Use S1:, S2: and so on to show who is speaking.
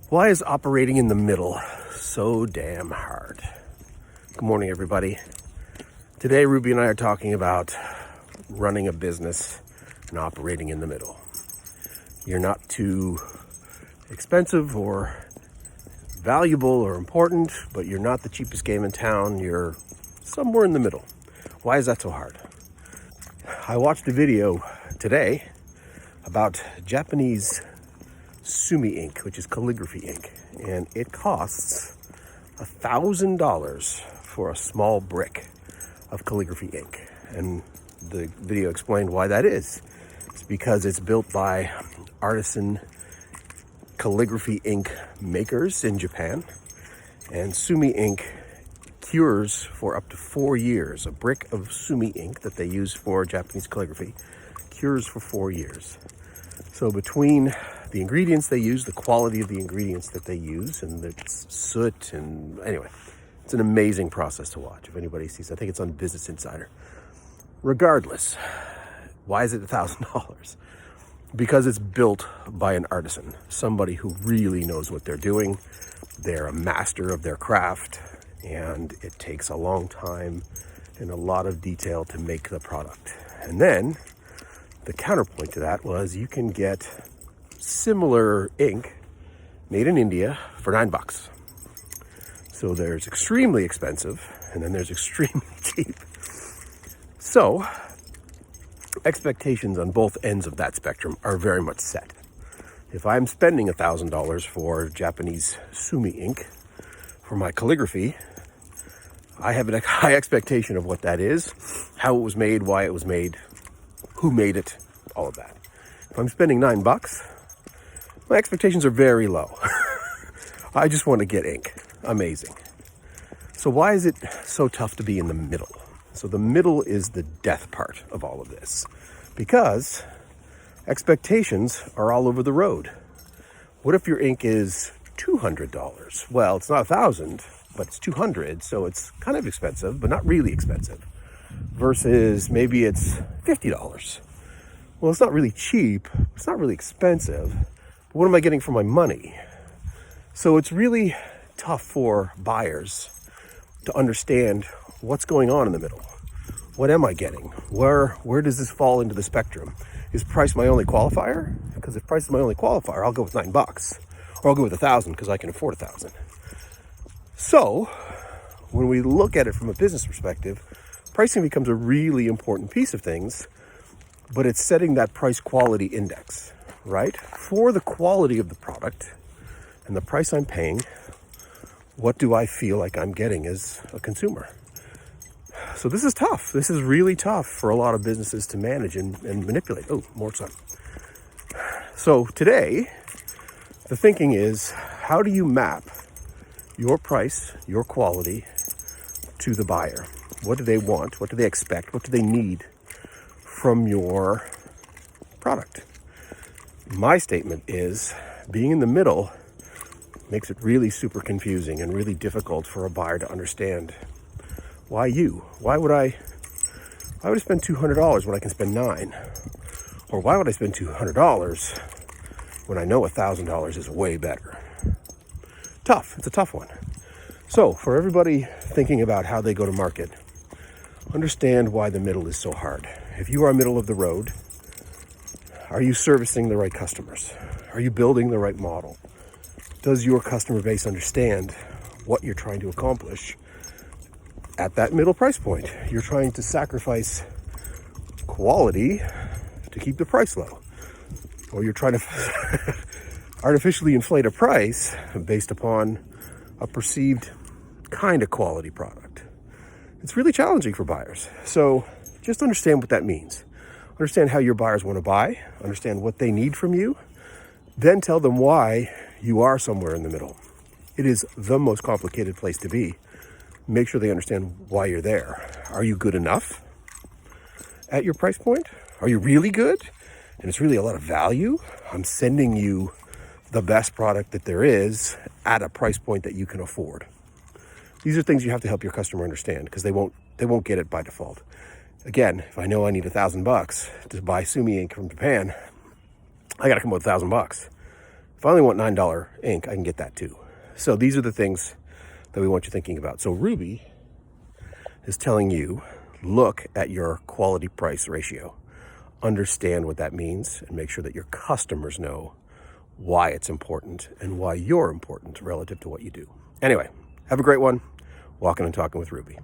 S1: Why is operating in the middle so damn hard? Good morning, everybody. Today, Ruby and I are talking about running a business and operating in the middle. You're not too expensive or valuable or important, but you're not the cheapest game in town. You're somewhere in the middle. Why is that so hard? I watched a video today about Japanese Sumi ink, which is calligraphy ink, and it costs $1,000 for a small brick of calligraphy ink. And the video explained why that is. It's because it's built by artisan calligraphy ink makers in Japan, and Sumi ink cures for up to 4 years. A brick of Sumi ink that they use for Japanese calligraphy cures for 4 years. So between the ingredients they use, the quality of the ingredients that they use, and the soot, and anyway, it's an amazing process to watch. If anybody sees, I think it's on Business Insider. Regardless, why is it $1,000? Because it's built by an artisan, somebody who really knows what they're doing. They're a master of their craft, and it takes a long time and a lot of detail to make the product. And then the counterpoint to that was you can get similar ink made in India for $9. So there's extremely expensive, and then there's extremely cheap. So expectations on both ends of that spectrum are very much set. If I'm spending $1,000 for Japanese Sumi ink for my calligraphy, I have a high expectation of what that is, how it was made, why it was made, who made it, all of that. If I'm spending $9, my expectations are very low. I just want to get ink. Amazing. So why is it so tough to be in the middle? So the middle is the death part of all of this, because expectations are all over the road. What if your ink is $200? Well, it's not $1,000, but it's $200, so it's kind of expensive, but not really expensive. Versus maybe it's $50. Well, it's not really cheap, it's not really expensive, but what am I getting for my money? So it's really tough for buyers to understand what's going on in the middle. What am I getting? Where does this fall into the spectrum? Is price my only qualifier? Because if price is my only qualifier, I'll go with $9, or I'll go with $1,000 because I can afford $1,000. So when we look at it from a business perspective, pricing becomes a really important piece of things, but it's setting that price quality index, right? For the quality of the product and the price I'm paying, what do I feel like I'm getting as a consumer? So this is tough. This is really tough for a lot of businesses to manage and manipulate. Oh, more sun. So today, the thinking is, how do you map your price, your quality to the buyer? What do they want? What do they expect? What do they need from your product? My statement is, being in the middle makes it really super confusing and really difficult for a buyer to understand. Why you? Why would I spend $200 when I can spend $9? Or why would I spend $200 when I know $1,000 is way better? Tough. It's a tough one. So for everybody thinking about how they go to market, understand why the middle is so hard. If you are middle of the road, are you servicing the right customers? Are you building the right model? Does your customer base understand what you're trying to accomplish at that middle price point? You're trying to sacrifice quality to keep the price low, or you're trying to artificially inflate a price based upon a perceived kind of quality product. It's really challenging for buyers. So just understand what that means. Understand how your buyers want to buy, understand what they need from you, then tell them why you are somewhere in the middle. It is the most complicated place to be. Make sure they understand why you're there. Are you good enough at your price point? Are you really good? And it's really a lot of value. I'm sending you the best product that there is at a price point that you can afford. These are things you have to help your customer understand, because they won't get it by default. Again, if I know I need $1,000 to buy Sumi ink from Japan, I got to come up with $1,000. If If I only want $9 ink, I can get that too. So these are the things that we want you thinking about. So Ruby is telling you, look at your quality price ratio. Understand what that means and make sure that your customers know why it's important and why you're important relative to what you do. Anyway, have a great one. Walking and Talking with Ruby.